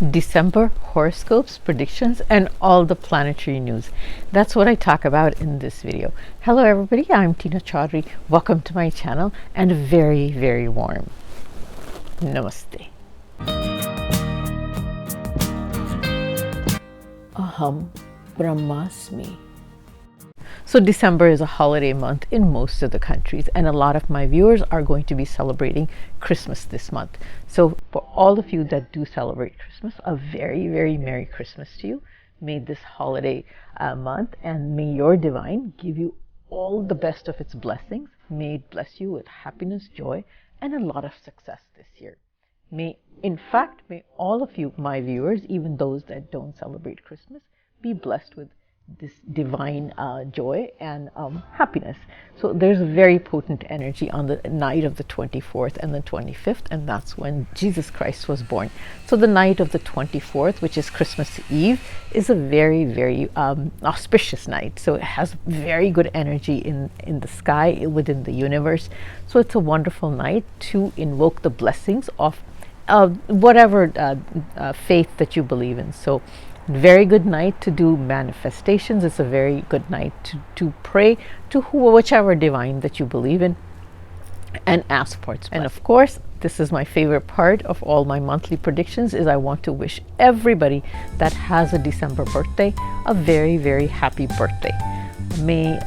December horoscopes, predictions, and all the planetary news. That's what I talk about in this video. Hello everybody, I'm Tina Chaudhary. Welcome to my channel and very, very warm Namaste. Aham Brahmasmi. So December is a holiday month in most of the countries, and a lot of my viewers are going to be celebrating Christmas this month. So for all of you that do celebrate Christmas, a very, very Merry Christmas to you. May this holiday month and may your divine give you all the best of its blessings. May it bless you with happiness, joy, and a lot of success this year. May all of you, my viewers, even those that don't celebrate Christmas, be blessed with this divine joy and happiness. So there's a very potent energy on the night of the 24th and the 25th, and that's when Jesus Christ was born. So the night of the 24th, which is Christmas Eve, is a very, very auspicious night. So it has very good energy in the sky, within the universe. So it's a wonderful night to invoke the blessings of whatever faith that you believe in. So very good night to do manifestations. It's a very good night to pray to whichever divine that you believe in and ask for its blessing. And of course, this is my favorite part of all my monthly predictions, is I want to wish everybody that has a December birthday a very, very happy birthday. May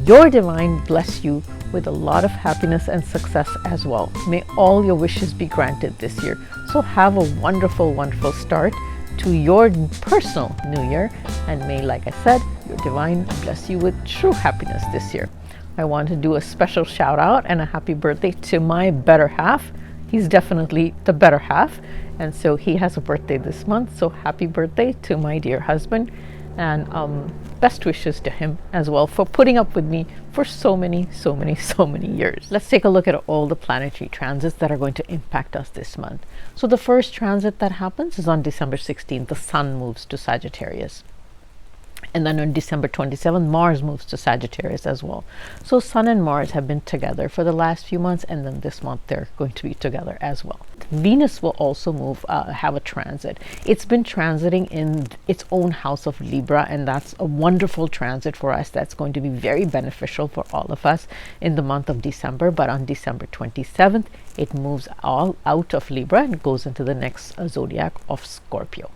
your divine bless you with a lot of happiness and success as well. May all your wishes be granted this year. So have a wonderful, wonderful start to your personal new year, and may, like I said, your divine bless you with true happiness this year. I want to do a special shout out and a happy birthday to my better half. He's definitely the better half, and so he has a birthday this month. So happy birthday to my dear husband, and best wishes to him as well for putting up with me for so many years. Let's take a look at all the planetary transits that are going to impact us this month. So the first transit that happens is on December 16th. The Sun moves to Sagittarius. And then on December 27th, Mars moves to Sagittarius as well. So Sun and Mars have been together for the last few months, and then this month they're going to be together as well. Venus will also have a transit. It's been transiting in its own house of Libra, and that's a wonderful transit for us. That's going to be very beneficial for all of us in the month of December. But on December 27th, it moves all out of Libra and goes into the next zodiac of Scorpio.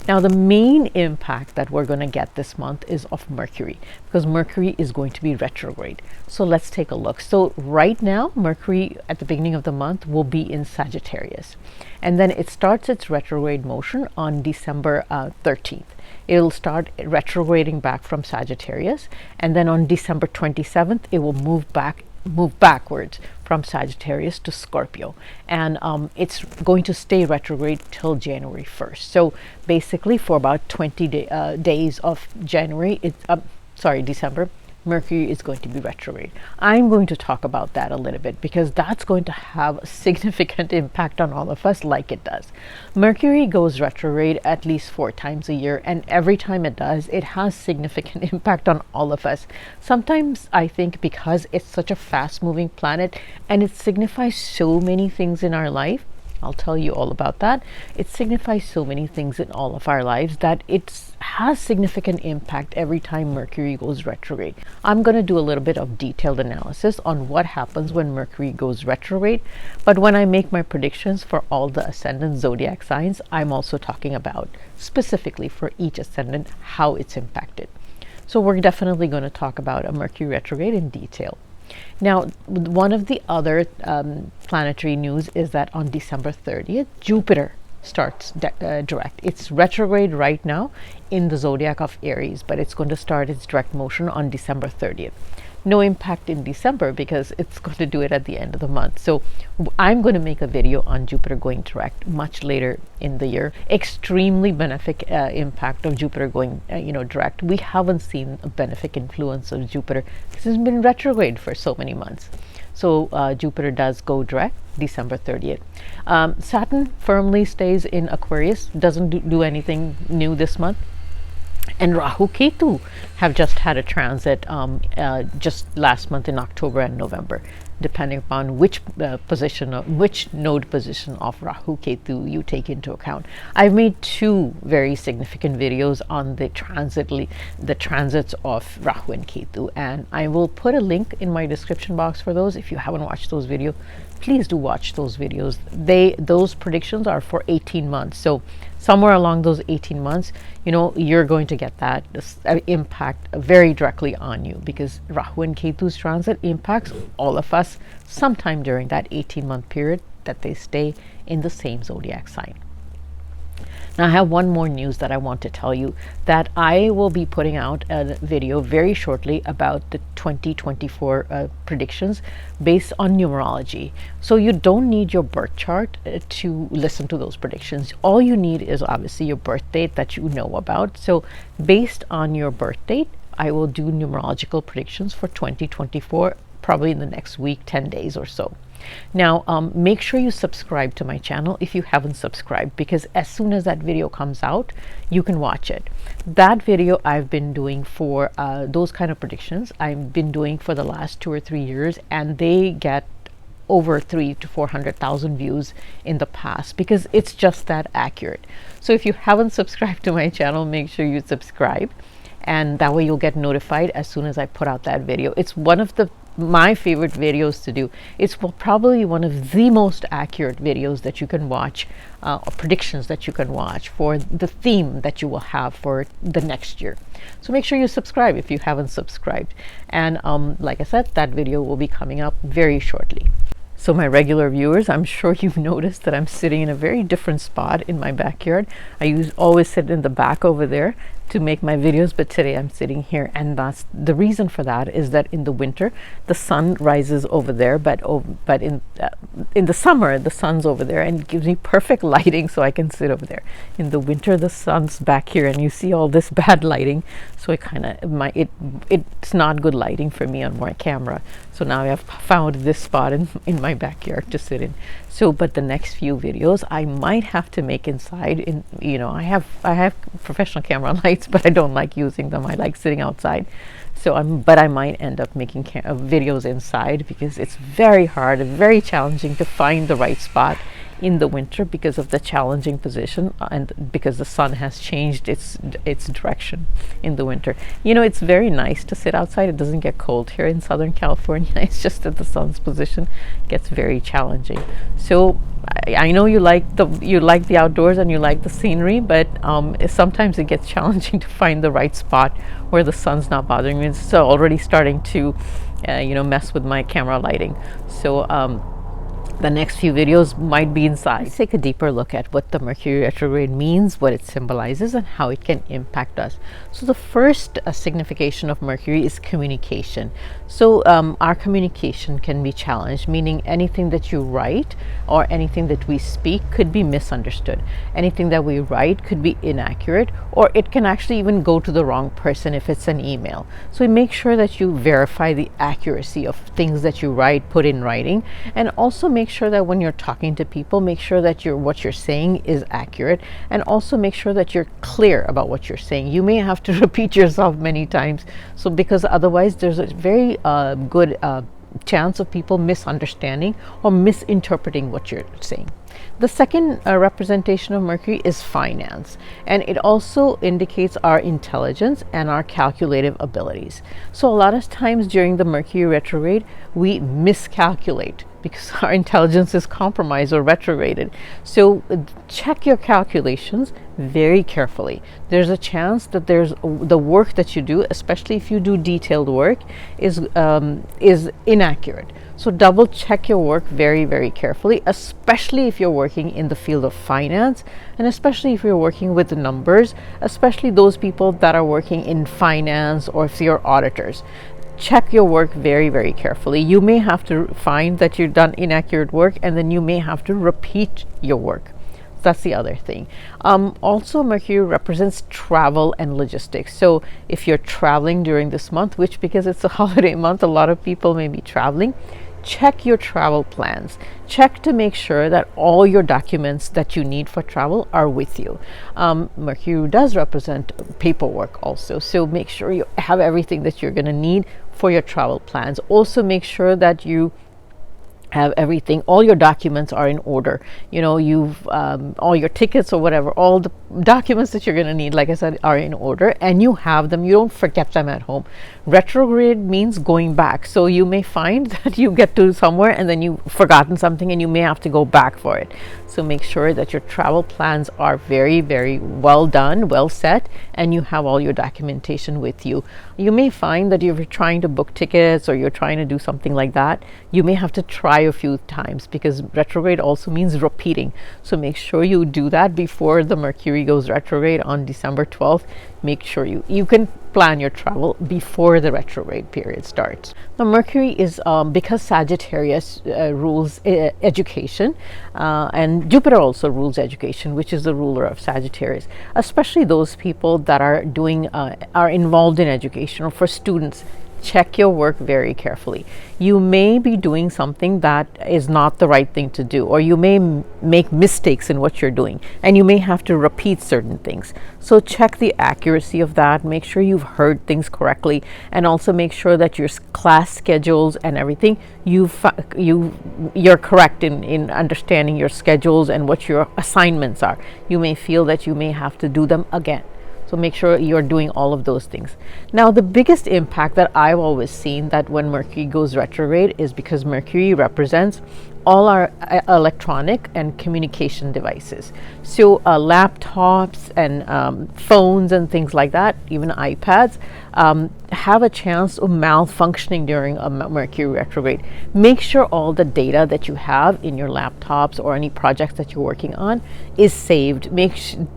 Now, the main impact that we're going to get this month is of Mercury, because Mercury is going to be retrograde. So let's take a look. So right now, Mercury at the beginning of the month will be in Sagittarius, and then it starts its retrograde motion on December 13th. It'll start retrograding back from Sagittarius, and then on December 27th, it will move backwards from Sagittarius to Scorpio, and it's going to stay retrograde till January 1st. So basically for about 20 days of December, Mercury is going to be retrograde. I'm going to talk about that a little bit because that's going to have a significant impact on all of us, like it does. Mercury goes retrograde at least 4 times a year, and every time it does, it has significant impact on all of us. Sometimes I think because it's such a fast-moving planet and it signifies so many things in our life, I'll tell you all about that. It signifies so many things in all of our lives that it has significant impact every time Mercury goes retrograde. I'm going to do a little bit of detailed analysis on what happens when Mercury goes retrograde, but when I make my predictions for all the ascendant zodiac signs, I'm also talking about specifically for each ascendant how it's impacted. So we're definitely going to talk about a Mercury retrograde in detail. Now, one of the other planetary news is that on December 30th, Jupiter starts direct. It's retrograde right now in the zodiac of Aries, but it's going to start its direct motion on December 30th. No impact in December because it's going to do it at the end of the month. So I'm going to make a video on Jupiter going direct much later in the year. Extremely benefic impact of Jupiter going direct. We haven't seen a benefic influence of Jupiter because it's been retrograde for so many months. So Jupiter does go direct December 30th. Saturn firmly stays in Aquarius, doesn't do anything new this month. And Rahu Ketu have just had a transit just last month in October and November. depending upon which which node position of Rahu Ketu you take into account. I've made two very significant videos on the transits of Rahu and Ketu, and I will put a link in my description box for those. If you haven't watched those videos, please do watch those videos. Those predictions are for 18 months. So somewhere along those 18 months, you're going to get that impact very directly on you, because Rahu and Ketu's transit impacts all of us sometime during that 18-month period that they stay in the same zodiac sign. Now, I have one more news that I want to tell you, that I will be putting out a video very shortly about the 2024 predictions based on numerology. So you don't need your birth chart to listen to those predictions. All you need is obviously your birth date that you know about. So based on your birth date, I will do numerological predictions for 2024, probably in the next week, 10 days or so. Now, make sure you subscribe to my channel if you haven't subscribed, because as soon as that video comes out, you can watch it. That video I've been doing for those kind of predictions, I've been doing for the last 2 or 3 years, and they get over 300,000 to 400,000 views in the past, because it's just that accurate. So if you haven't subscribed to my channel, make sure you subscribe, and that way you'll get notified as soon as I put out that video. It's one of my favorite videos to do. It's probably one of the most accurate videos that you can watch, or predictions that you can watch for the theme that you will have for the next year. So make sure you subscribe if you haven't subscribed. And like I said, that video will be coming up very shortly. So my regular viewers, I'm sure you've noticed that I'm sitting in a very different spot in my backyard. I always sit in the back over there to make my videos, but today I'm sitting here, and that's the reason for that is that in the winter the sun rises over there, but in the summer the sun's over there, and it gives me perfect lighting so I can sit over there. In the winter the sun's back here, and you see all this bad lighting, so it's not good lighting for me on my camera. So now I have found this spot in my backyard to sit in. So, but the next few videos I might have to make inside. I have professional camera lights, but I don't like using them. I like sitting outside. So but I might end up making videos inside, because it's very hard, very challenging to find the right spot in the winter because of the challenging position, and because the sun has changed its direction in the winter. It's very nice to sit outside. It doesn't get cold here in Southern California. It's just that the sun's position gets very challenging. So I know you like the outdoors and you like the scenery, but sometimes it gets challenging to find the right spot where the sun's not bothering me. It's already starting to mess with my camera lighting. So the next few videos might be inside. Let's take a deeper look at what the Mercury retrograde means, what it symbolizes, and how it can impact us. So the first signification of Mercury is communication. So our communication can be challenged, meaning anything that you write or anything that we speak could be misunderstood. Anything that we write could be inaccurate, or it can actually even go to the wrong person if it's an email. So make sure that you verify the accuracy of things that you put in writing, and also make sure that when you're talking to people, make sure that what you're saying is accurate, and also make sure that you're clear about what you're saying. You may have to repeat yourself many times, so because otherwise there's a very good chance of people misunderstanding or misinterpreting what you're saying. The second representation of Mercury is finance, and it also indicates our intelligence and our calculative abilities. So a lot of times during the Mercury retrograde, we miscalculate because our intelligence is compromised or retrograded. So check your calculations very carefully. There's a chance that the work that you do, especially if you do detailed work, is inaccurate. So double check your work very, very carefully, especially if you're working in the field of finance, and especially if you're working with the numbers, especially those people that are working in finance, or if you're auditors. Check your work very, very carefully. You may have to find that you've done inaccurate work, and then you may have to repeat your work. That's the other thing. Also, Mercury represents travel and logistics. So if you're traveling during this month, which because it's a holiday month, a lot of people may be traveling, check your travel plans. Check to make sure that all your documents that you need for travel are with you. Mercury does represent paperwork also, so make sure you have everything that you're going to need for your travel plans. Also make sure that you have everything, all your documents are in order. You know, you've all your tickets or whatever, all the documents that you're going to need, like I said, are in order, and you have them. You don't forget them at home. Retrograde means going back, so you may find that you get to somewhere and then you've forgotten something and you may have to go back for it. So make sure that your travel plans are very, very well done, well set, and you have all your documentation with you. You may find that if you're trying to book tickets or you're trying to do something like that, you may have to try a few times, because retrograde also means repeating. So make sure you do that before the Mercury goes retrograde on December 12th. Make sure you can plan your travel before the retrograde period starts. Now, Mercury is because Sagittarius rules education, and Jupiter also rules education, which is the ruler of Sagittarius. Especially those people that are involved in education, or for students, check your work very carefully. You may be doing something that is not the right thing to do, or you may make mistakes in what you're doing, and you may have to repeat certain things. So check the accuracy of that, make sure you've heard things correctly, and also make sure that your class schedules and everything, you're correct in understanding your schedules and what your assignments are. You may feel that you may have to do them again. So make sure you're doing all of those things. Now, the biggest impact that I've always seen that when Mercury goes retrograde is because Mercury represents all our electronic and communication devices. So laptops and phones and things like that, even iPads, have a chance of malfunctioning during a Mercury retrograde. Make sure all the data that you have in your laptops or any projects that you're working on is saved.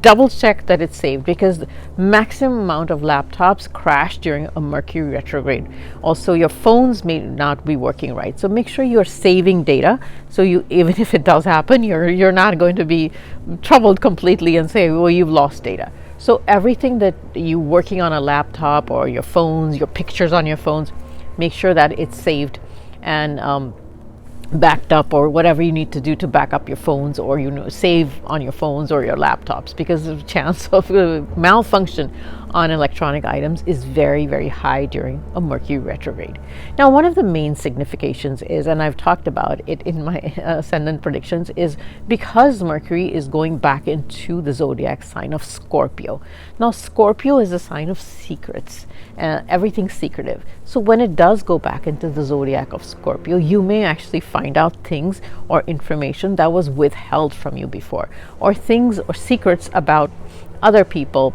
Double check that it's saved, because the maximum amount of laptops crash during a Mercury retrograde. Also, your phones may not be working right. So make sure you're saving data, so even if it does happen, you're not going to be troubled completely and say, well, you've lost data. So everything that you're working on a laptop or your phones, your pictures on your phones, make sure that it's saved and backed up, or whatever you need to do to back up your phones, or save on your phones or your laptops, because the chance of malfunction on electronic items is very, very high during a Mercury retrograde. Now, one of the main significations is, and I've talked about it in my ascendant predictions, is because Mercury is going back into the zodiac sign of Scorpio. Now, Scorpio is a sign of secrets, everything's secretive. So when it does go back into the zodiac of Scorpio, you may actually find out things or information that was withheld from you before, or things or secrets about other people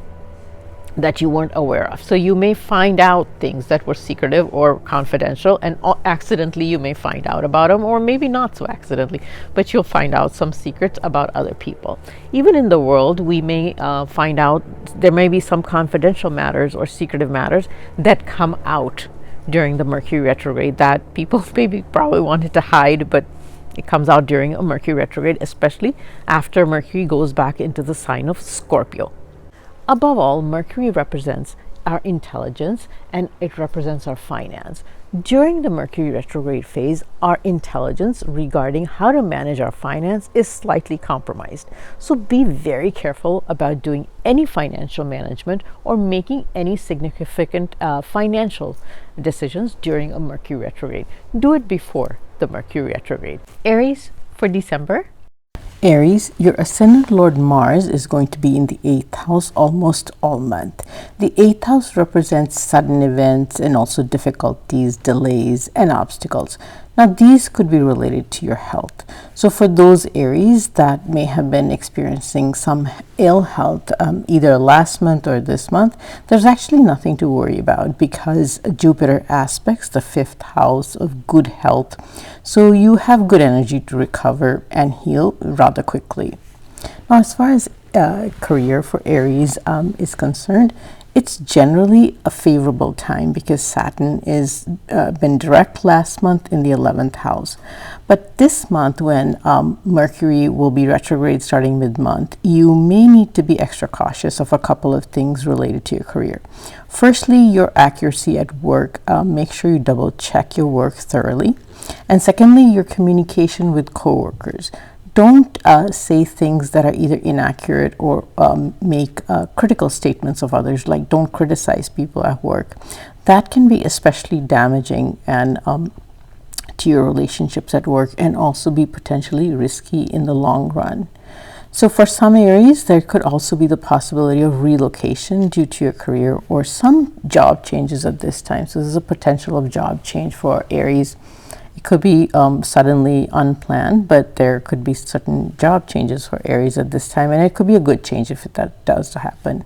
that you weren't aware of. So you may find out things that were secretive or confidential, and accidentally you may find out about them, or maybe not so accidentally, but you'll find out some secrets about other people. Even in the world, we may find out there may be some confidential matters or secretive matters that come out during the Mercury retrograde that people maybe probably wanted to hide, but it comes out during a Mercury retrograde, especially after Mercury goes back into the sign of Scorpio. Above all, Mercury represents our intelligence, and it represents our finance. During the Mercury retrograde phase, our intelligence regarding how to manage our finance is slightly compromised. So be very careful about doing any financial management or making any significant financial decisions during a Mercury retrograde. Do it before the Mercury retrograde. Aries, for December. Aries, your ascendant Lord Mars is going to be in the 8th house almost all month. The 8th house represents sudden events and also difficulties, delays, and obstacles. Now, these could be related to your health. So for those Aries that may have been experiencing some ill health either last month or this month, there's actually nothing to worry about, because Jupiter aspects the 5th house of good health. So you have good energy to recover and heal rather quickly. Now, as far as career for Aries is concerned, it's generally a favorable time, because Saturn is been direct last month in the 11th house. But this month, when Mercury will be retrograde starting mid-month, you may need to be extra cautious of a couple of things related to your career. Firstly, your accuracy at work. Make sure you double check your work thoroughly. And secondly, your communication with coworkers. Don't say things that are either inaccurate or make critical statements of others, like don't criticize people at work. That can be especially damaging and to your relationships at work and also be potentially risky in the long run. So for some Aries, there could also be the possibility of relocation due to your career or some job changes at this time. So there's a potential of job change for Aries. It could be suddenly unplanned, but there could be certain job changes for Aries at this time, and it could be a good change if that does happen.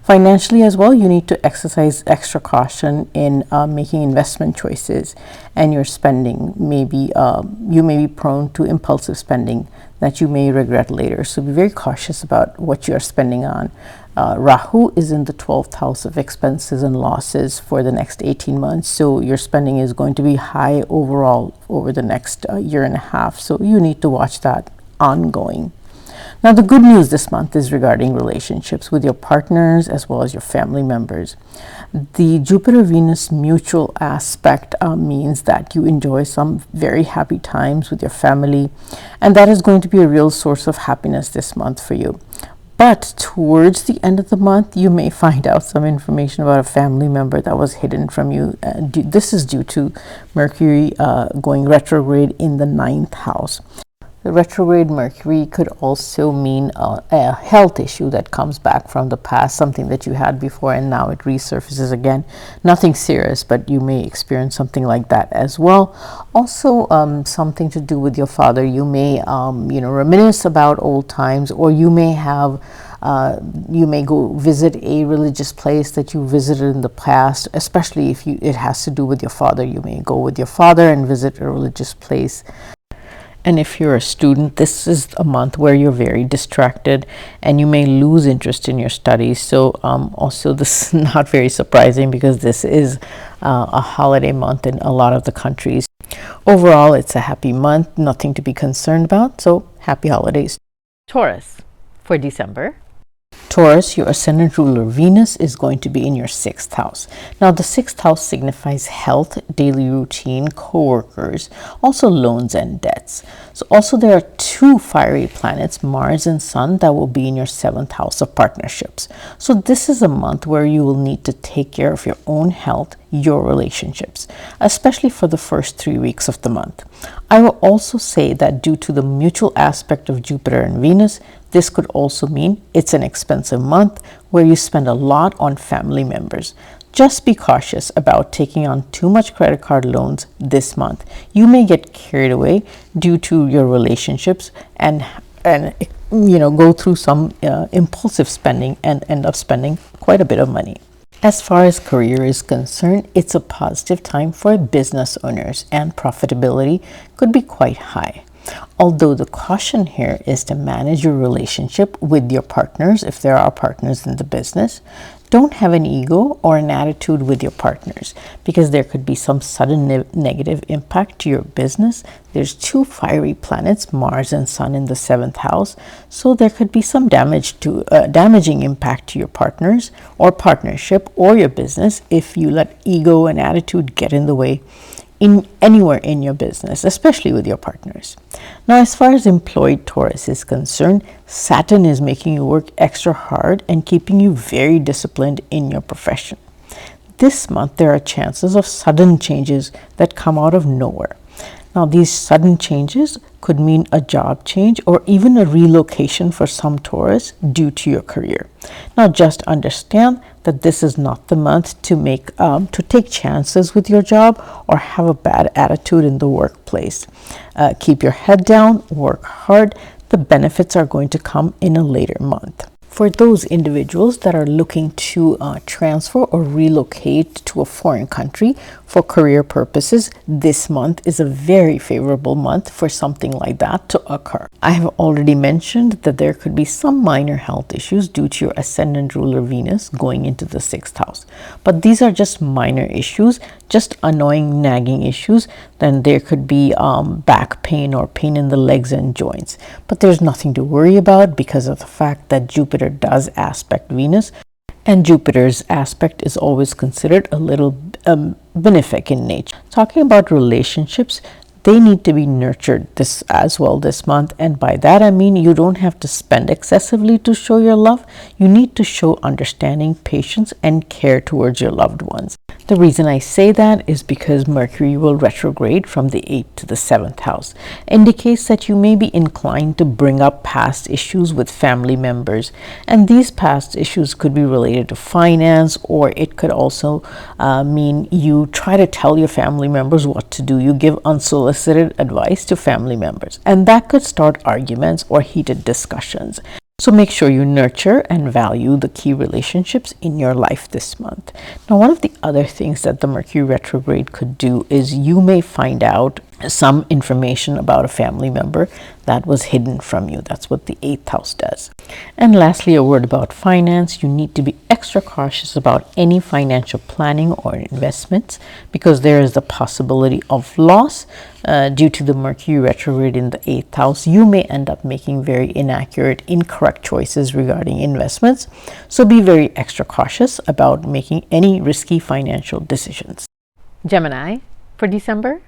Financially as well, you need to exercise extra caution in making investment choices, and your spending you may be prone to impulsive spending that you may regret later. So be very cautious about what you are spending on. Rahu is in the 12th house of expenses and losses for the next 18 months. So your spending is going to be high overall over the next year and a half. So you need to watch that ongoing. Now, the good news this month is regarding relationships with your partners as well as your family members. The Jupiter-Venus mutual aspect means that you enjoy some very happy times with your family, and that is going to be a real source of happiness this month for you. But towards the end of the month, you may find out some information about a family member that was hidden from you. This is due to Mercury going retrograde in the 9th house. The retrograde Mercury could also mean a health issue that comes back from the past, something that you had before and now it resurfaces again. Nothing serious, but you may experience something like that as well. Also, something to do with your father. You may, reminisce about old times, or you may have you may go visit a religious place that you visited in the past, especially if it has to do with your father. You may go with your father and visit a religious place. And if you're a student, this is a month where you're very distracted and you may lose interest in your studies. So also this is not very surprising because this is a holiday month in a lot of the countries. Overall, it's a happy month, nothing to be concerned about. So happy holidays. Taurus for December. Taurus, your ascendant ruler Venus is going to be in your 6th house. Now, the 6th house signifies health, daily routine, co-workers, also loans and debts. So also there are 2 fiery planets, Mars and Sun, that will be in your 7th house of partnerships. So this is a month where you will need to take care of your own health, your relationships, especially for the first 3 weeks of the month. I will also say that due to the mutual aspect of Jupiter and Venus, this could also mean it's an expensive month where you spend a lot on family members. Just be cautious about taking on too much credit card loans this month. You may get carried away due to your relationships and go through some impulsive spending and end up spending quite a bit of money. As far as career is concerned, it's a positive time for business owners and profitability could be quite high. Although the caution here is to manage your relationship with your partners if there are partners in the business. Don't have an ego or an attitude with your partners because there could be some sudden negative impact to your business. There's 2 fiery planets, Mars and Sun, in the 7th house. So there could be some damaging impact to your partners or partnership or your business if you let ego and attitude get in the way anywhere in your business, especially with your partners. Now, as far as employed Taurus is concerned, Saturn is making you work extra hard and keeping you very disciplined in your profession. This month, there are chances of sudden changes that come out of nowhere. Now, these sudden changes could mean a job change or even a relocation for some Taurus due to your career. Now, just understand that this is not the month to take chances with your job or have a bad attitude in the workplace. Keep your head down, work hard. The benefits are going to come in a later month. For those individuals that are looking to transfer or relocate to a foreign country for career purposes, this month is a very favorable month for something like that to occur. I have already mentioned that there could be some minor health issues due to your ascendant ruler Venus going into the 6th house. But these are just minor issues, just annoying nagging issues. Then there could be back pain or pain in the legs and joints. But there's nothing to worry about because of the fact that Jupiter does aspect Venus, and Jupiter's aspect is always considered a little benefic in nature. Talking about relationships, they need to be nurtured this month, and by that I mean you don't have to spend excessively to show your love. You need to show understanding, patience, and care towards your loved ones. The reason I say that is because Mercury will retrograde from the 8th to the 7th house. Indicates that you may be inclined to bring up past issues with family members, and these past issues could be related to finance, or it could also mean you try to tell your family members what to do. You give unsolicited advice to family members, and that could start arguments or heated discussions. So make sure you nurture and value the key relationships in your life this month. Now, one of the other things that the Mercury retrograde could do is you may find out some information about a family member that was hidden from you. That's what the 8th house does. And lastly, a word about finance. You need to be extra cautious about any financial planning or investments, because there is the possibility of loss due to the Mercury retrograde in the 8th house. You may end up making very inaccurate, incorrect choices regarding investments. So be very extra cautious about making any risky financial decisions. Gemini, for December?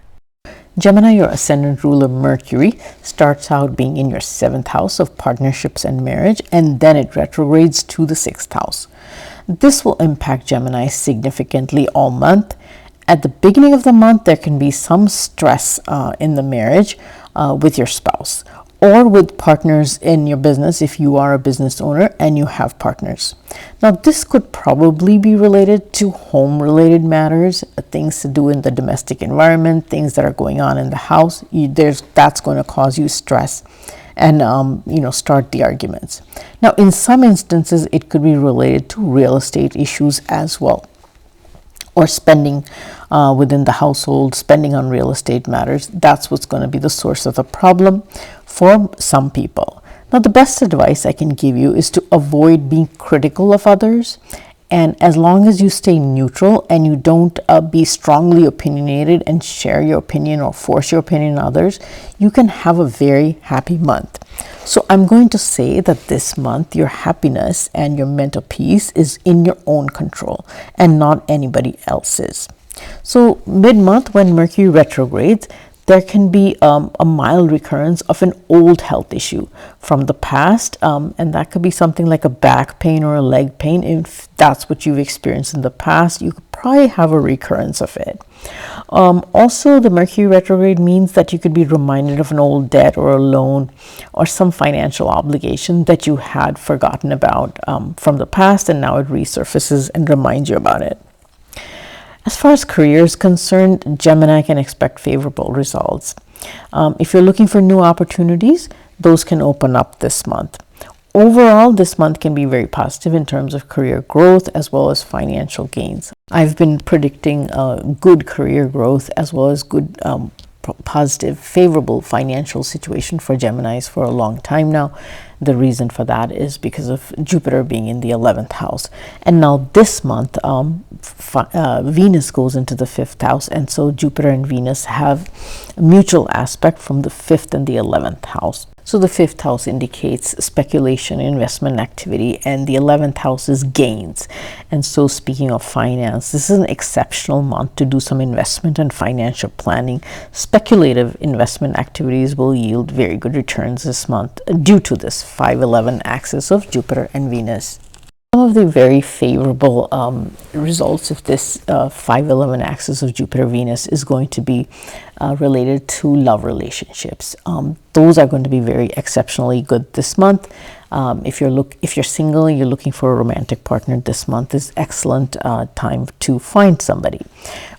Gemini, your ascendant ruler Mercury starts out being in your 7th house of partnerships and marriage, and then it retrogrades to the 6th house. This will impact Gemini significantly all month. At the beginning of the month, there can be some stress in the marriage with your spouse or with partners in your business if you are a business owner and you have partners. Now, this could probably be related to home-related matters, things to do in the domestic environment, things that are going on in the house. That's going to cause you stress and start the arguments. Now, in some instances, it could be related to real estate issues as well, or spending within the household, spending on real estate matters. That's what's going to be the source of the problem for some people. Now, the best advice I can give you is to avoid being critical of others. And as long as you stay neutral and you don't be strongly opinionated and share your opinion or force your opinion on others, you can have a very happy month. So I'm going to say that this month, your happiness and your mental peace is in your own control and not anybody else's. So mid-month, when Mercury retrogrades, there can be a mild recurrence of an old health issue from the past, and that could be something like a back pain or a leg pain. If that's what you've experienced in the past, you could probably have a recurrence of it. Also, the Mercury retrograde means that you could be reminded of an old debt or a loan or some financial obligation that you had forgotten about from the past, and now it resurfaces and reminds you about it. As far as career is concerned, Gemini can expect favorable results. If you're looking for new opportunities, those can open up this month. Overall, this month can be very positive in terms of career growth as well as financial gains. I've been predicting good career growth as well as good positive, favorable financial situation for Geminis for a long time now. The reason for that is because of Jupiter being in the 11th house. And now this month, Venus goes into the 5th house. And so Jupiter and Venus have a mutual aspect from the 5th and the 11th house. So the 5th house indicates speculation, investment activity, and the 11th house is gains. And so speaking of finance, this is an exceptional month to do some investment and financial planning. Speculative investment activities will yield very good returns this month due to this 5-11 axis of Jupiter and Venus. Some of the very favorable results of this 5-11 axis of Jupiter-Venus is going to be related to love relationships. Those are going to be very exceptionally good this month. If you're single and you're looking for a romantic partner, this month is excellent time to find somebody.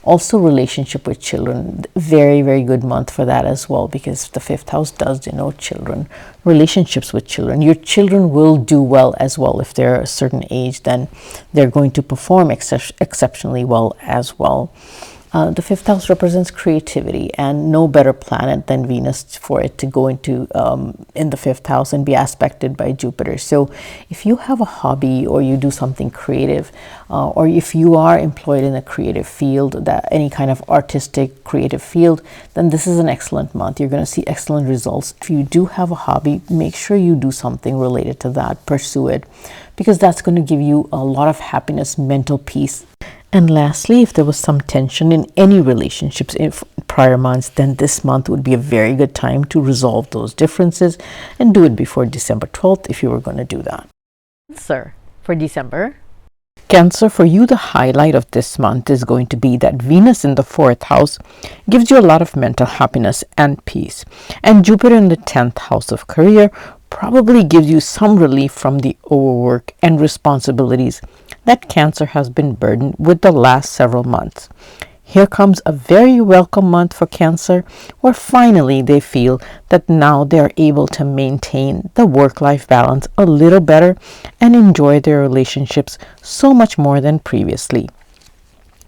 Also, relationship with children, very, very good month for that as well, because the 5th house does denote children, relationships with children. Your children will do well as well. If they're a certain age, then they're going to perform exceptionally well as well. The 5th house represents creativity, and no better planet than Venus for it to go into in the 5th house and be aspected by Jupiter. So if you have a hobby or you do something creative, or if you are employed in a creative field, that any kind of artistic creative field, then this is an excellent month. You're going to see excellent results. If you do have a hobby, make sure you do something related to that, pursue it, because that's going to give you a lot of happiness, mental peace. And lastly, if there was some tension in any relationships in prior months, then this month would be a very good time to resolve those differences, and do it before December 12th if you were going to do that. Sir, for December? Cancer, for you, the highlight of this month is going to be that Venus in the 4th house gives you a lot of mental happiness and peace. And Jupiter in the 10th house of career probably gives you some relief from the overwork and responsibilities that Cancer has been burdened with the last several months. Here comes a very welcome month for Cancer, where finally they feel that now they are able to maintain the work-life balance a little better and enjoy their relationships so much more than previously.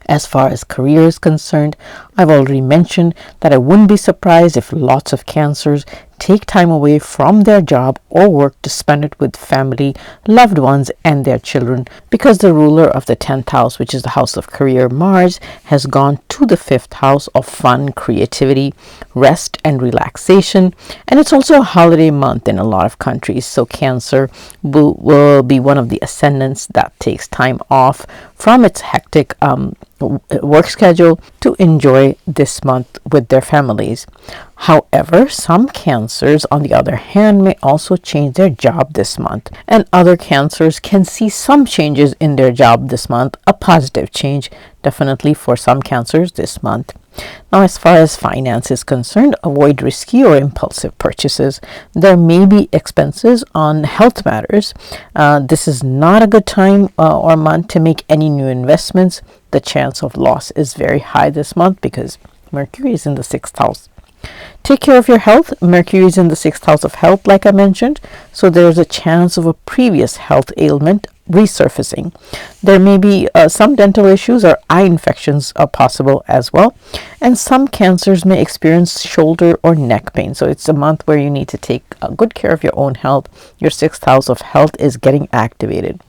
As far as career is concerned, I've already mentioned that I wouldn't be surprised if lots of Cancers take time away from their job or work to spend it with family, loved ones, and their children, because the ruler of the 10th house, which is the house of career, Mars, has gone to the 5th house of fun, creativity, rest, and relaxation. And it's also a holiday month in a lot of countries, so Cancer will be one of the ascendants that takes time off from its hectic work schedule to enjoy this month with their families. However, some Cancers, on the other hand, may also change their job this month, and other Cancers can see some changes in their job this month, a positive change definitely for some Cancers this month. Now, as far as finance is concerned, avoid risky or impulsive purchases. There may be expenses on health matters. This is not a good time or month to make any new investments. The chance of loss is very high this month because Mercury is in the 6th house. Take care of your health. Mercury is in the 6th house of health, like I mentioned, so there's a chance of a previous health ailment resurfacing. There may be some dental issues or eye infections are possible as well, and some Cancers may experience shoulder or neck pain. So it's a month where you need to take good care of your own health. Your 6th house of health is getting activated.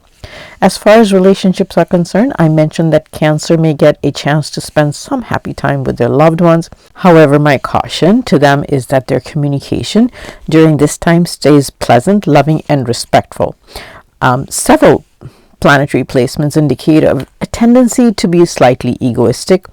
As far as relationships are concerned, I mentioned that Cancer may get a chance to spend some happy time with their loved ones. However, my caution to them is that their communication during this time stays pleasant, loving, and respectful. Several planetary placements indicate a tendency to be slightly egoistic,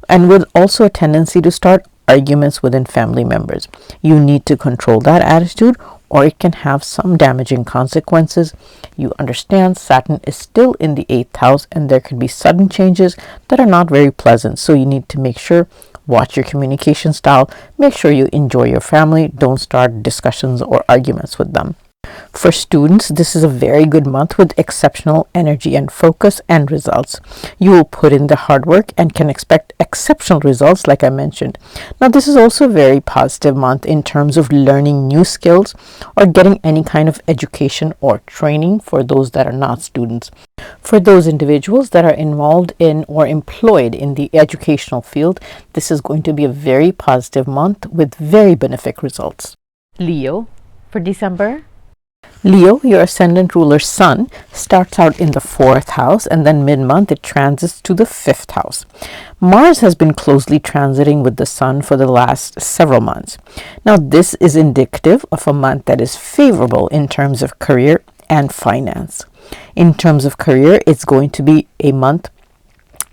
and with also a tendency to start arguments within family members. You need to control that attitude, or it can have some damaging consequences. You understand Saturn is still in the 8th house, and there could be sudden changes that are not very pleasant. So you need to make sure, watch your communication style, make sure you enjoy your family, don't start discussions or arguments with them. For students, this is a very good month with exceptional energy and focus and results. You will put in the hard work and can expect exceptional results, like I mentioned. Now, this is also a very positive month in terms of learning new skills or getting any kind of education or training for those that are not students. For those individuals that are involved in or employed in the educational field, this is going to be a very positive month with very benefic results. Leo, for December. Leo, your ascendant ruler Sun, starts out in the 4th house, and then mid-month it transits to the 5th house. Mars has been closely transiting with the Sun for the last several months. Now, this is indicative of a month that is favorable in terms of career and finance. In terms of career, it's going to be a month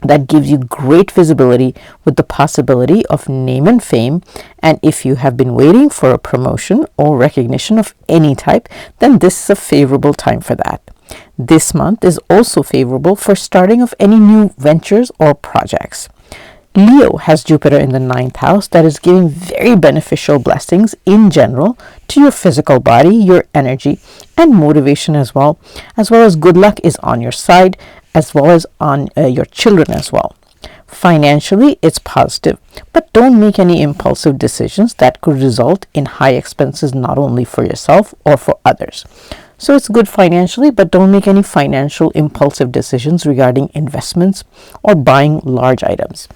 that gives you great visibility with the possibility of name and fame. And if you have been waiting for a promotion or recognition of any type, then this is a favorable time for that. This month is also favorable for starting of any new ventures or projects. Leo has Jupiter in the 9th house that is giving very beneficial blessings in general to your physical body, your energy, and motivation as well as good luck is on your side, as well as on your children as well. Financially, it's positive, but don't make any impulsive decisions that could result in high expenses not only for yourself or for others. So it's good financially, but don't make any financial impulsive decisions regarding investments or buying large items.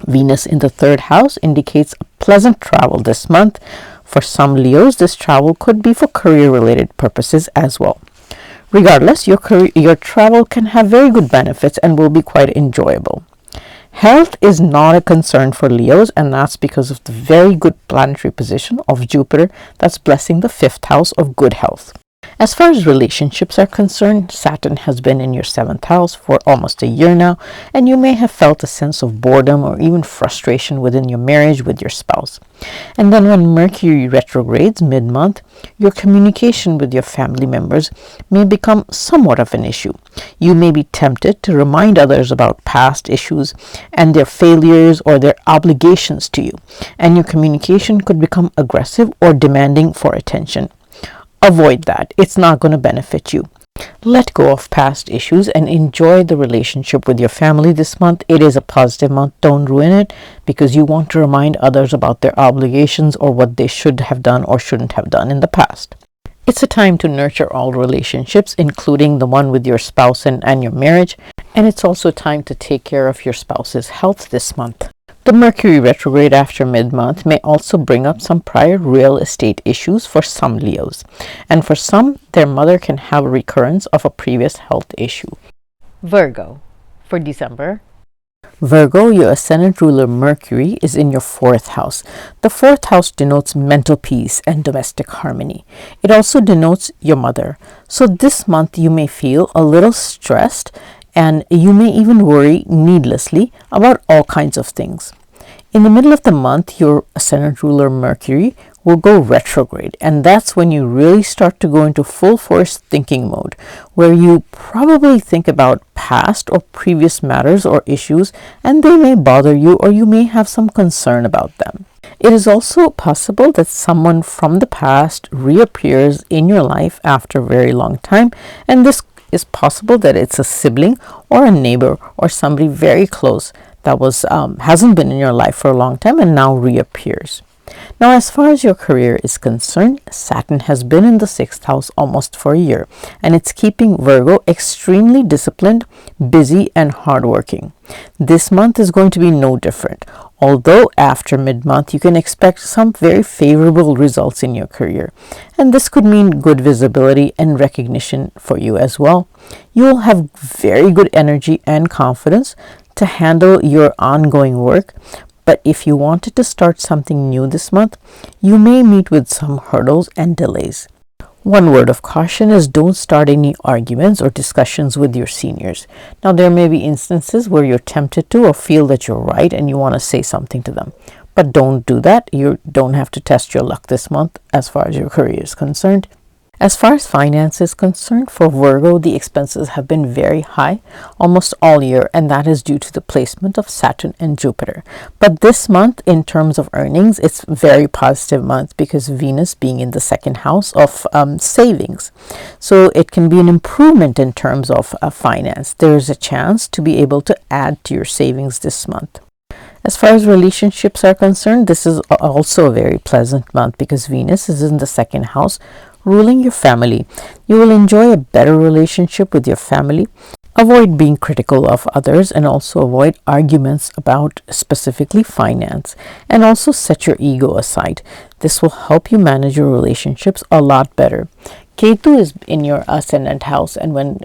Venus in the 3rd house indicates a pleasant travel this month. For some Leos, this travel could be for career-related purposes as well. Regardless, your travel can have very good benefits and will be quite enjoyable. Health is not a concern for Leos, and that's because of the very good planetary position of Jupiter that's blessing the 5th house of good health. As far as relationships are concerned, Saturn has been in your seventh house for almost a year now, and you may have felt a sense of boredom or even frustration within your marriage with your spouse. And then when Mercury retrogrades mid-month, your communication with your family members may become somewhat of an issue. You may be tempted to remind others about past issues and their failures or their obligations to you, and your communication could become aggressive or demanding for attention. Avoid that. It's not going to benefit you. Let go of past issues and enjoy the relationship with your family this month. It is a positive month. Don't ruin it because you want to remind others about their obligations or what they should have done or shouldn't have done in the past. It's a time to nurture all relationships, including the one with your spouse and your marriage. And it's also time to take care of your spouse's health this month. The Mercury retrograde after mid-month may also bring up some prior real estate issues for some Leos, and for some, their mother can have a recurrence of a previous health issue. Virgo for December. Virgo, your ascendant ruler Mercury is in your fourth house. The fourth house denotes mental peace and domestic harmony. It also denotes your mother. So this month you may feel a little stressed and you may even worry needlessly about all kinds of things. In the middle of the month, your ascendant ruler Mercury will go retrograde, and that's when you really start to go into full force thinking mode, where you probably think about past or previous matters or issues, and they may bother you or you may have some concern about them. It is also possible that someone from the past reappears in your life after a very long time, and this is possible that it's a sibling or a neighbor or somebody very close that hasn't been in your life for a long time and now reappears. Now, as far as your career is concerned, Saturn has been in the sixth house almost for a year, and it's keeping Virgo extremely disciplined, busy, and hardworking. This month is going to be no different. Although after mid-month, you can expect some very favorable results in your career, and this could mean good visibility and recognition for you as well. You will have very good energy and confidence to handle your ongoing work. But if you wanted to start something new this month, you may meet with some hurdles and delays. One word of caution is don't start any arguments or discussions with your seniors. Now, there may be instances where you're tempted to or feel that you're right and you want to say something to them. But don't do that. You don't have to test your luck this month as far as your career is concerned. As far as finance is concerned, for Virgo, the expenses have been very high almost all year, and that is due to the placement of Saturn and Jupiter. But this month, in terms of earnings, it's a very positive month because Venus being in the second house of savings. So it can be an improvement in terms of finance. There's a chance to be able to add to your savings this month. As far as relationships are concerned, this is also a very pleasant month because Venus is in the second house, ruling your family. You will enjoy a better relationship with your family. Avoid being critical of others and also avoid arguments about specifically finance, and also set your ego aside. This will help you manage your relationships a lot better. Ketu is in your ascendant house, and when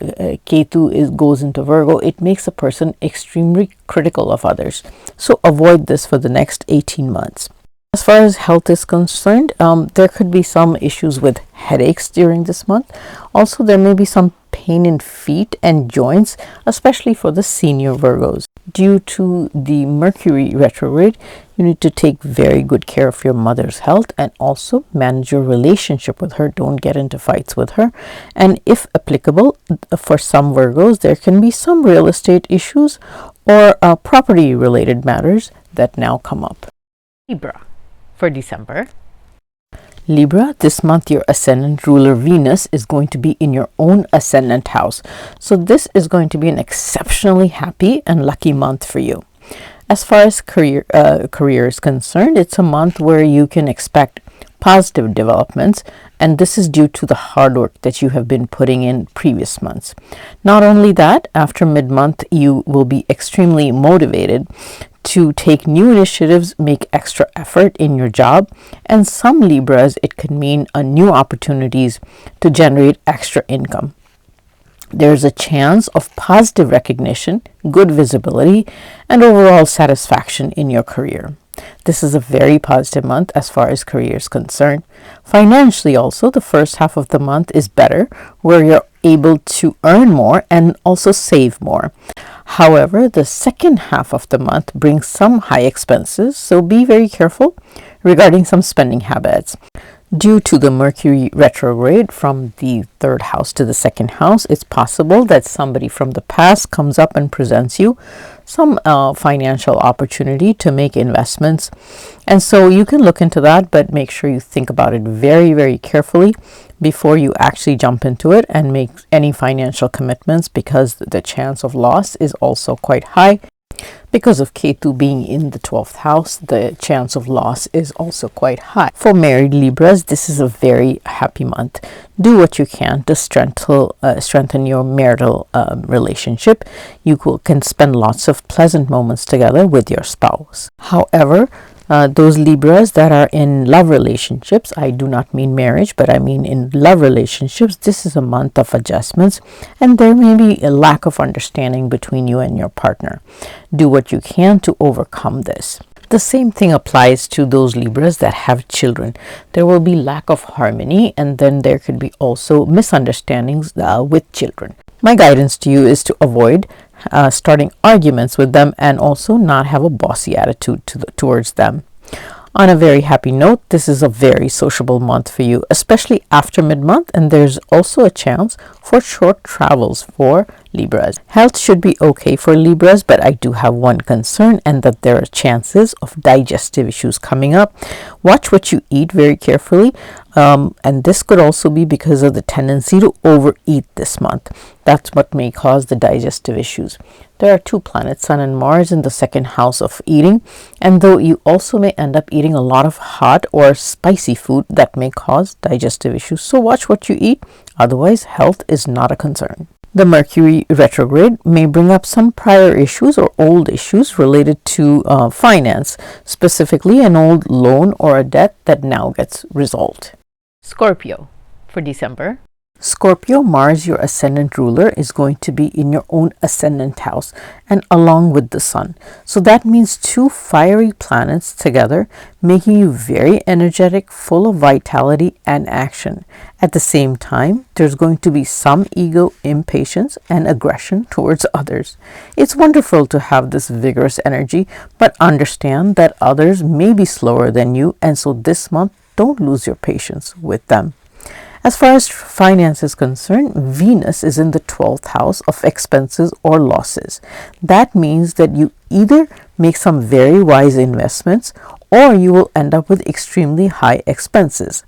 Ketu goes into Virgo, it makes a person extremely critical of others. So avoid this for the next 18 months. As far as health is concerned, there could be some issues with headaches during this month. Also, there may be some pain in feet and joints, especially for the senior Virgos. Due to the Mercury retrograde, you need to take very good care of your mother's health and also manage your relationship with her. Don't get into fights with her. And if applicable, for some Virgos, there can be some real estate issues or property related matters that now come up. Libra for December. Libra, this month your ascendant ruler Venus is going to be in your own ascendant house. So this is going to be an exceptionally happy and lucky month for you. As far as career is concerned, it's a month where you can expect positive developments, and this is due to the hard work that you have been putting in previous months. Not only that, after mid-month you will be extremely motivated to take new initiatives, make extra effort in your job, and some Libras, it could mean new opportunities to generate extra income. There's a chance of positive recognition, good visibility, and overall satisfaction in your career. This is a very positive month as far as career is concerned. Financially also, the first half of the month is better, where you're able to earn more and also save more. However, the second half of the month brings some high expenses, so be very careful regarding some spending habits. Due to the Mercury retrograde from the third house to the second house, it's possible that somebody from the past comes up and presents you some financial opportunity to make investments. And so you can look into that, but make sure you think about it very, very carefully before you actually jump into it and make any financial commitments, because the chance of loss is also quite high. Because of Ketu being in the 12th house, the chance of loss is also quite high. For married Libras, this is a very happy month. Do what you can to strengthen your marital relationship. You can spend lots of pleasant moments together with your spouse. However, those Libras that are in love relationships, I do not mean marriage, but I mean in love relationships, this is a month of adjustments, and there may be a lack of understanding between you and your partner. Do what you can to overcome this. The same thing applies to those Libras that have children. There will be lack of harmony, and then there could be also misunderstandings with children. My guidance to you is to avoid starting arguments with them, and also not have a bossy attitude towards them. On a very happy note, this is a very sociable month for you, especially after mid-month, and there's also a chance for short travels for Libras. Health should be okay for Libras, but I do have one concern, and that there are chances of digestive issues coming up. Watch what you eat very carefully, and this could also be because of the tendency to overeat this month. That's what may cause the digestive issues. There are two planets, Sun and Mars, in the second house of eating, and though you also may end up eating a lot of hot or spicy food, that may cause digestive issues. So watch what you eat, otherwise health is not a concern. The Mercury retrograde may bring up some prior issues or old issues related to finance, specifically an old loan or a debt that now gets resolved. Scorpio for December. Scorpio, Mars, your ascendant ruler, is going to be in your own ascendant house and along with the sun. So that means two fiery planets together, making you very energetic, full of vitality and action. At the same time, there's going to be some ego, impatience, and aggression towards others. It's wonderful to have this vigorous energy, but understand that others may be slower than you, and so this month, don't lose your patience with them. As far as finance is concerned, Venus is in the 12th house of expenses or losses. That means that you either make some very wise investments, or you will end up with extremely high expenses.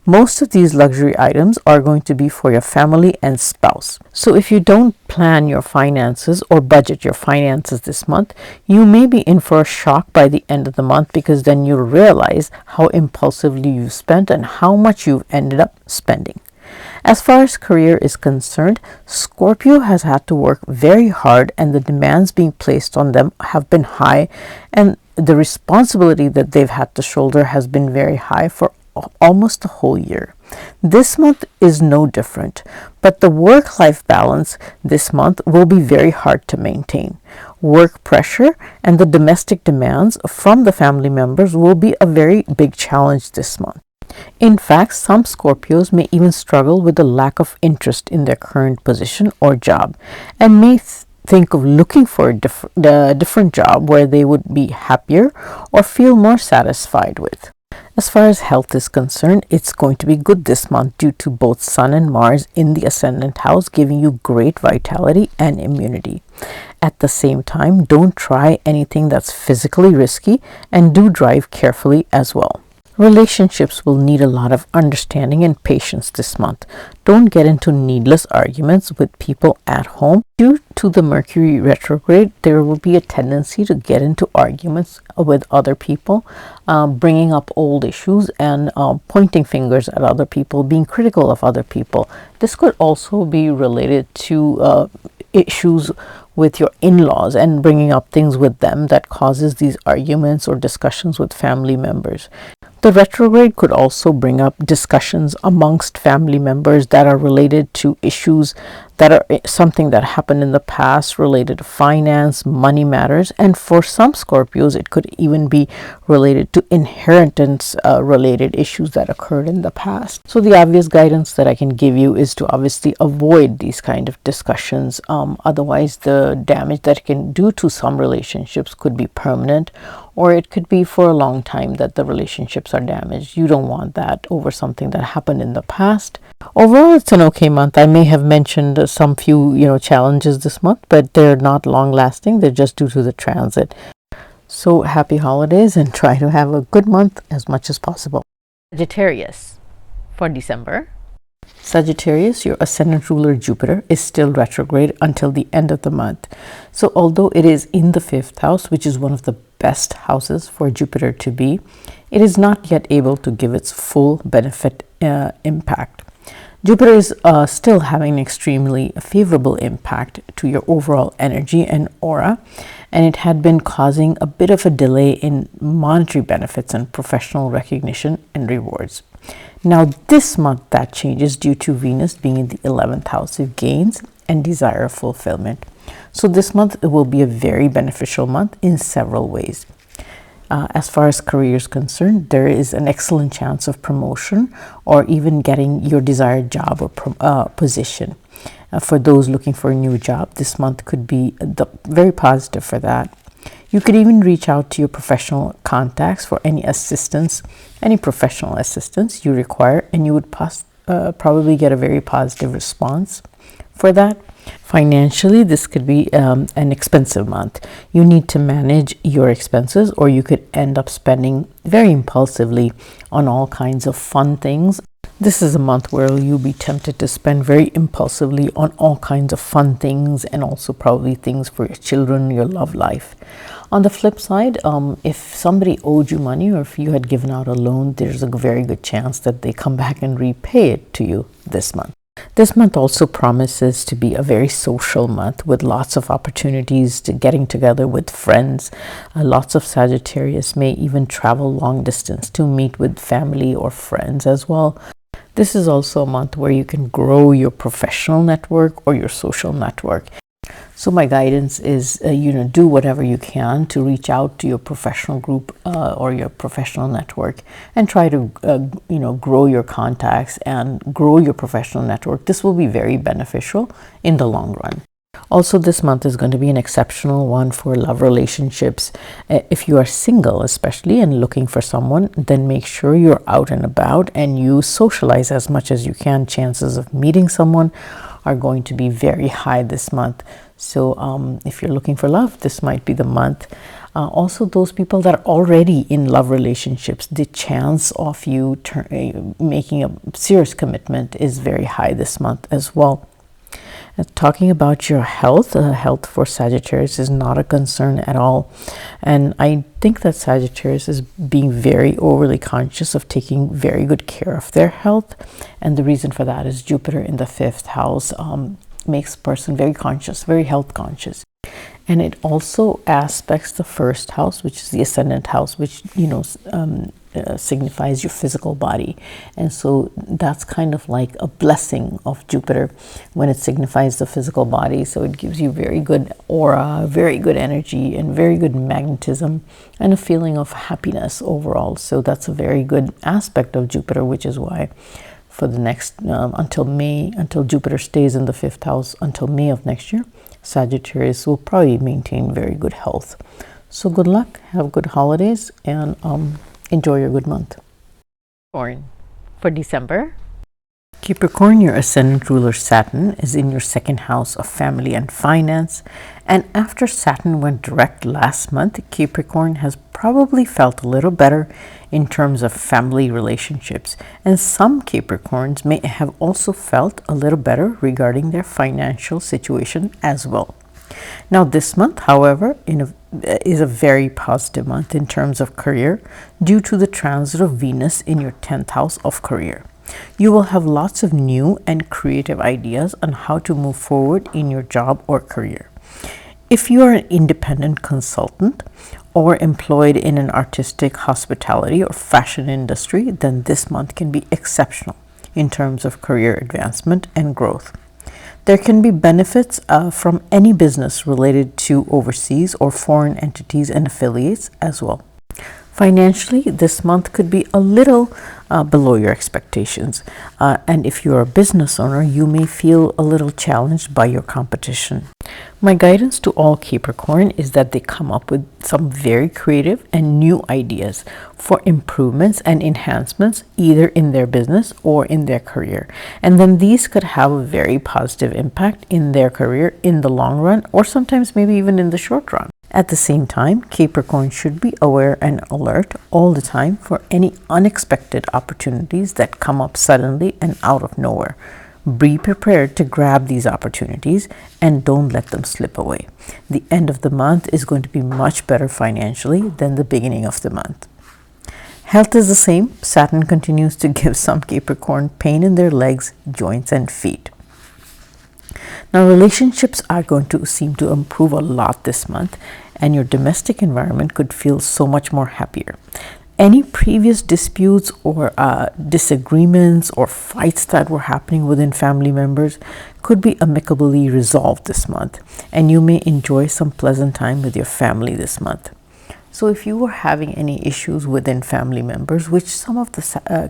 Most of these luxury items are going to be for your family and spouse. So if you don't plan your finances or budget your finances this month, you may be in for a shock by the end of the month, because then you'll realize how impulsively you've spent and how much you've ended up spending. As far as career is concerned, Scorpio has had to work very hard, and the demands being placed on them have been high, and the responsibility that they've had to shoulder has been very high for almost a whole year. This month is no different, but the work-life balance this month will be very hard to maintain. Work pressure and the domestic demands from the family members will be a very big challenge this month. In fact, some Scorpios may even struggle with the lack of interest in their current position or job, and may think of looking for a different job where they would be happier or feel more satisfied with. As far as health is concerned, it's going to be good this month due to both Sun and Mars in the ascendant house, giving you great vitality and immunity. At the same time, don't try anything that's physically risky, and do drive carefully as well. Relationships will need a lot of understanding and patience this month. Don't get into needless arguments with people at home. Due to the Mercury retrograde, there will be a tendency to get into arguments with other people, bringing up old issues and pointing fingers at other people, being critical of other people. This could also be related to issues with your in-laws and bringing up things with them that causes these arguments or discussions with family members. The retrograde could also bring up discussions amongst family members that are related to issues that are something that happened in the past related to finance, money matters, and for some Scorpios, it could even be related to inheritance related issues that occurred in the past. So the obvious guidance that I can give you is to obviously avoid these kind of discussions. Otherwise, the damage that it can do to some relationships could be permanent, or it could be for a long time that the relationships are damaged. You don't want that over something that happened in the past. Overall, it's an okay month. I may have mentioned some few, challenges this month, but they're not long lasting. They're just due to the transit. So happy holidays and try to have a good month as much as possible. Sagittarius for December. Sagittarius, your ascendant ruler Jupiter is still retrograde until the end of the month. So although it is in the 5th house, which is one of the best houses for Jupiter to be, it is not yet able to give its full benefit impact. Jupiter is still having an extremely favorable impact to your overall energy and aura, and it had been causing a bit of a delay in monetary benefits and professional recognition and rewards. Now this month that changes due to Venus being in the 11th house of gains and desire of fulfillment. So this month it will be a very beneficial month in several ways. As far as career is concerned, there is an excellent chance of promotion or even getting your desired job or position. For those looking for a new job, this month could be very positive for that. You could even reach out to your professional contacts for any assistance, any professional assistance you require, and you would probably get a very positive response for that. Financially, this could be an expensive month. You need to manage your expenses, or you could end up spending very impulsively on all kinds of fun things. This is a month where you'll be tempted to spend very impulsively on all kinds of fun things and also probably things for your children, your love life. On the flip side, if somebody owed you money or if you had given out a loan, there's a very good chance that they come back and repay it to you this month. This month also promises to be a very social month with lots of opportunities to getting together with friends. Lots of Sagittarius may even travel long distance to meet with family or friends as well. This is also a month where you can grow your professional network or your social network. So my guidance is, do whatever you can to reach out to your professional group or your professional network and try to, grow your contacts and grow your professional network. This will be very beneficial in the long run. Also, this month is going to be an exceptional one for love relationships. If you are single, especially, and looking for someone, then make sure you're out and about and you socialize as much as you can. Chances of meeting someone are going to be very high this month. So if you're looking for love, this might be the month. Also, those people that are already in love relationships, the chance of you making a serious commitment is very high this month as well. Talking about your health, health for Sagittarius is not a concern at all. And I think that Sagittarius is being very overly conscious of taking very good care of their health. And the reason for that is Jupiter in the 5th house makes a person very conscious, very health conscious. And it also aspects the 1st house, which is the Ascendant house, which, signifies your physical body. And so that's kind of like a blessing of Jupiter when it signifies the physical body. So it gives you very good aura, very good energy, and very good magnetism and a feeling of happiness overall. So that's a very good aspect of Jupiter, which is why for the next until Jupiter stays in the 5th house until May of next year, Sagittarius will probably maintain very good health. So good luck, have good holidays, and enjoy your good month. Capricorn for December. Capricorn, your ascendant ruler Saturn is in your 2nd house of family and finance. And after Saturn went direct last month, Capricorn has probably felt a little better in terms of family relationships. And some Capricorns may have also felt a little better regarding their financial situation as well. Now this month, however, is a very positive month in terms of career due to the transit of Venus in your 10th house of career. You will have lots of new and creative ideas on how to move forward in your job or career. If you are an independent consultant or employed in an artistic, hospitality, or fashion industry, then this month can be exceptional in terms of career advancement and growth. There can be benefits from any business related to overseas or foreign entities and affiliates as well. Financially, this month could be a little below your expectations. And if you're a business owner, you may feel a little challenged by your competition. My guidance to all Capricorn is that they come up with some very creative and new ideas for improvements and enhancements either in their business or in their career. And then these could have a very positive impact in their career in the long run, or sometimes maybe even in the short run. At the same time, Capricorn should be aware and alert all the time for any unexpected opportunities that come up suddenly and out of nowhere. Be prepared to grab these opportunities and don't let them slip away. The end of the month is going to be much better financially than the beginning of the month. Health is the same. Saturn continues to give some Capricorn pain in their legs, joints, and feet. Now, relationships are going to seem to improve a lot this month, and your domestic environment could feel so much more happier. Any previous disputes or disagreements or fights that were happening within family members could be amicably resolved this month, and you may enjoy some pleasant time with your family this month. So if you were having any issues within family members, which some of the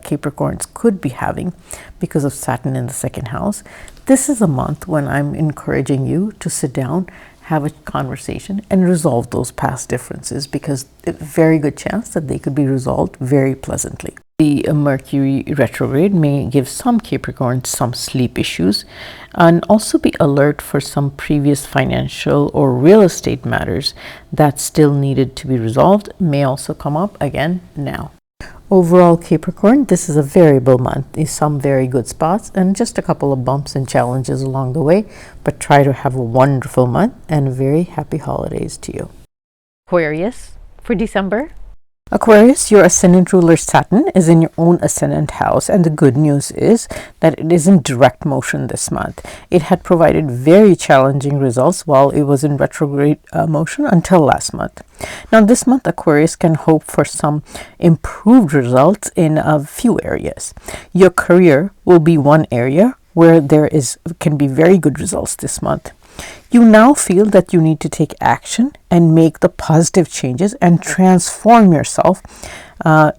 Capricorns could be having because of Saturn in the second house, this is a month when I'm encouraging you to sit down, have a conversation, and resolve those past differences, because there's a very good chance that they could be resolved very pleasantly. The Mercury retrograde may give some Capricorns some sleep issues, and also be alert for some previous financial or real estate matters that still needed to be resolved may also come up again now. Overall, Capricorn, this is a variable month. There's some very good spots and just a couple of bumps and challenges along the way, but try to have a wonderful month and very happy holidays to you. Aquarius for December. Aquarius, your ascendant ruler Saturn is in your own ascendant house, and the good news is that it is in direct motion this month. It had provided very challenging results while it was in retrograde motion until last month. Now this month, Aquarius can hope for some improved results in a few areas. Your career will be one area where can be very good results this month. You now feel that you need to take action and make the positive changes and transform yourself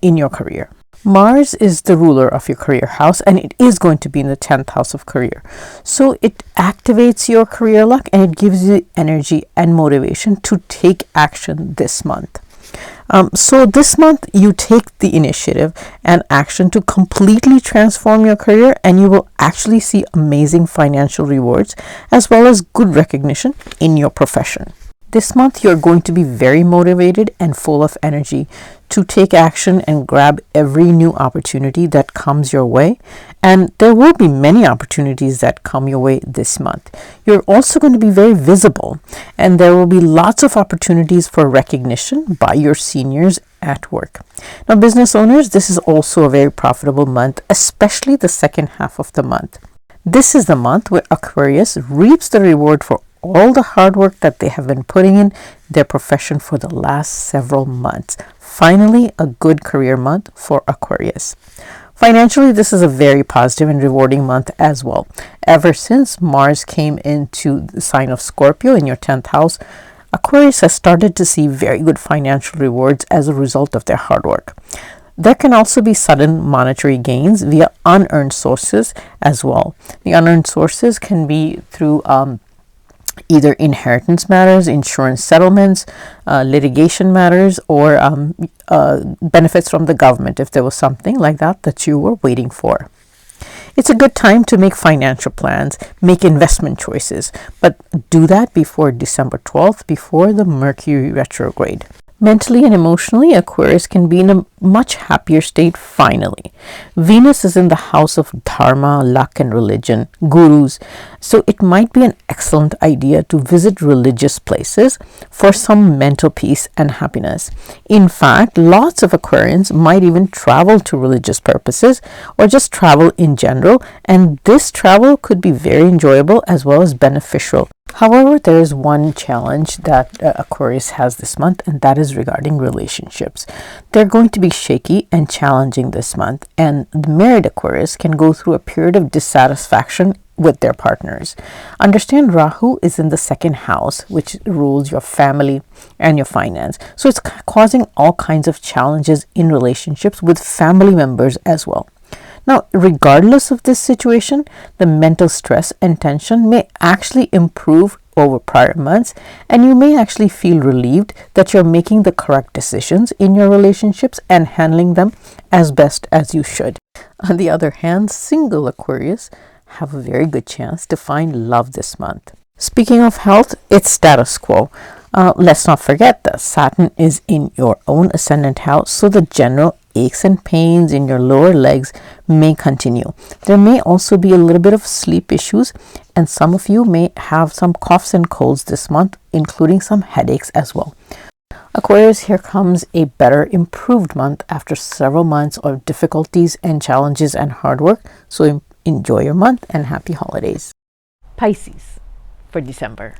in your career. Mars is the ruler of your career house, and it is going to be in the 10th house of career. So it activates your career luck, and it gives you energy and motivation to take action this month. So this month you take the initiative and action to completely transform your career, and you will actually see amazing financial rewards as well as good recognition in your profession. This month you're going to be very motivated and full of energy to take action and grab every new opportunity that comes your way. And there will be many opportunities that come your way this month. You're also going to be very visible, and there will be lots of opportunities for recognition by your seniors at work. Now, business owners, this is also a very profitable month, especially the second half of the month. This is the month where Aquarius reaps the reward for all the hard work that they have been putting in their profession for the last several months. Finally, a good career month for Aquarius. Financially, this is a very positive and rewarding month as well. Ever since Mars came into the sign of Scorpio in your 10th house, Aquarius has started to see very good financial rewards as a result of their hard work. There can also be sudden monetary gains via unearned sources as well. The unearned sources can be through either inheritance matters, insurance settlements, litigation matters, or benefits from the government if there was something like that you were waiting for. It's a good time to make financial plans, make investment choices, but do that before December 12th, before the Mercury retrograde. Mentally and emotionally, Aquarius can be in a much happier state finally. Venus is in the house of dharma, luck, and religion, gurus. So it might be an excellent idea to visit religious places for some mental peace and happiness. In fact, lots of Aquarians might even travel to religious purposes or just travel in general, and this travel could be very enjoyable as well as beneficial. However, there is one challenge that Aquarius has this month, and that is regarding relationships. They're going to be shaky and challenging this month, and the married Aquarius can go through a period of dissatisfaction with their partners. Understand Rahu is in the second house, which rules your family and your finance. So it's causing all kinds of challenges in relationships with family members as well. Now, regardless of this situation, the mental stress and tension may actually improve over prior months, and you may actually feel relieved that you're making the correct decisions in your relationships and handling them as best as you should. On the other hand, single Aquarius have a very good chance to find love this month. Speaking of health, it's status quo. Let's not forget that Saturn is in your own ascendant house, so the general aches and pains in your lower legs may continue. There may also be a little bit of sleep issues, and some of you may have some coughs and colds this month, including some headaches as well. Aquarius, here comes a better, improved month after several months of difficulties and challenges and hard work. So enjoy your month and happy holidays. Pisces for December.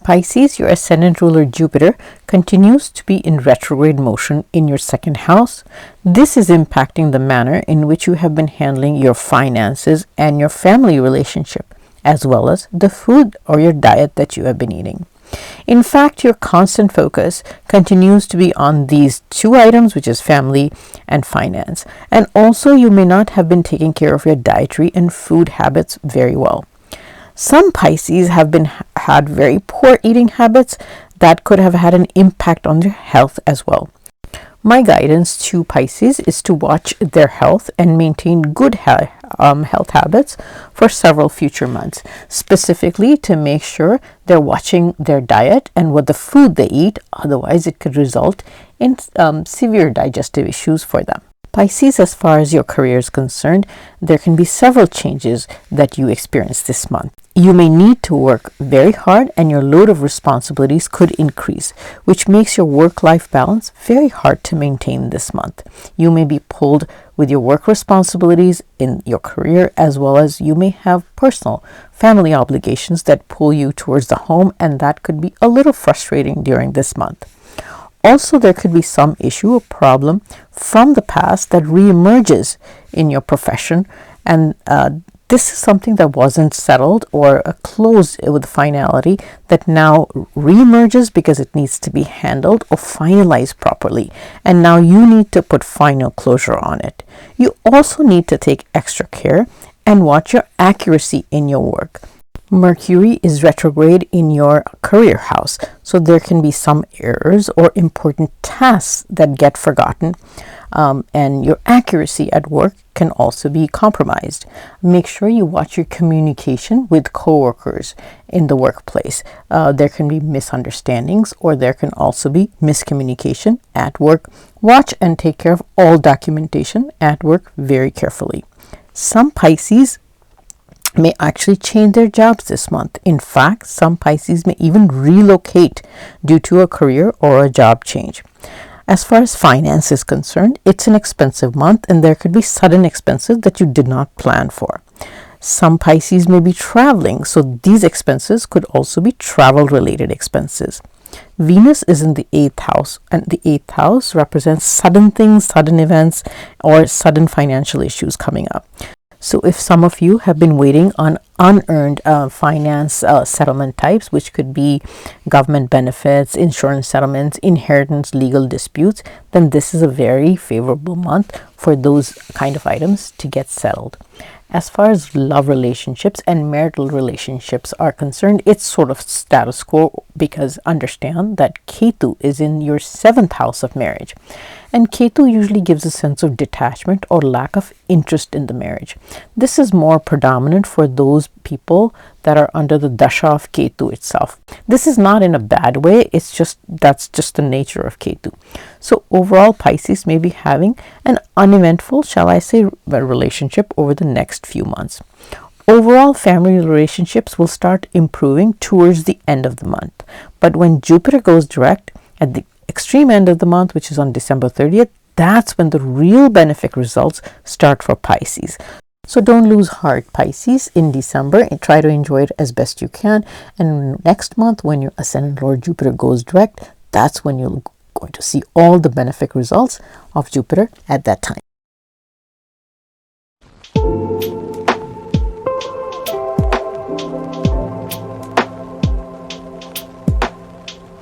Pisces, your ascendant ruler Jupiter continues to be in retrograde motion in your second house. This is impacting the manner in which you have been handling your finances and your family relationship, as well as the food or your diet that you have been eating. In fact, your constant focus continues to be on these two items, which is family and finance. And also, you may not have been taking care of your dietary and food habits very well. Some Pisces have had very poor eating habits that could have had an impact on their health as well. My guidance to Pisces is to watch their health and maintain good health habits for several future months, specifically to make sure they're watching their diet and what the food they eat. Otherwise, it could result in severe digestive issues for them. Pisces, as far as your career is concerned, there can be several changes that you experience this month. You may need to work very hard and your load of responsibilities could increase, which makes your work-life balance very hard to maintain this month. You may be pulled with your work responsibilities in your career, as well as you may have personal family obligations that pull you towards the home, and that could be a little frustrating during this month. Also, there could be some issue or problem from the past that reemerges in your profession, and this is something that wasn't settled or closed with finality that now reemerges because it needs to be handled or finalized properly, and now you need to put final closure on it. You also need to take extra care and watch your accuracy in your work. Mercury is retrograde in your career house, so there can be some errors or important tasks that get forgotten, and your accuracy at work can also be compromised. Make sure you watch your communication with coworkers in the workplace. There can be misunderstandings, or there can also be miscommunication at work. Watch and take care of all documentation at work very carefully. Some Pisces may actually change their jobs this month. In fact, some Pisces may even relocate due to a career or a job change. As far as finance is concerned, it's an expensive month and there could be sudden expenses that you did not plan for. Some Pisces may be traveling, so these expenses could also be travel-related expenses. Venus is in the 8th house, and the 8th house represents sudden things, sudden events, or sudden financial issues coming up. So if some of you have been waiting on unearned finance settlement types, which could be government benefits, insurance settlements, inheritance, legal disputes, then this is a very favorable month for those kind of items to get settled. As far as love relationships and marital relationships are concerned, it's sort of status quo, because understand that Ketu is in your 7th house of marriage. And Ketu usually gives a sense of detachment or lack of interest in the marriage. This is more predominant for those people that are under the dasha of Ketu itself. This is not in a bad way, that's just the nature of Ketu. So overall, Pisces may be having an uneventful, shall I say, relationship over the next few months. Overall, family relationships will start improving towards the end of the month. But when Jupiter goes direct at the extreme end of the month, which is on December 30th, that's when the real benefic results start for Pisces. So don't lose heart, Pisces, in December, and try to enjoy it as best you can. And next month, when your Ascendant Lord Jupiter goes direct, that's when you're going to see all the benefic results of Jupiter at that time.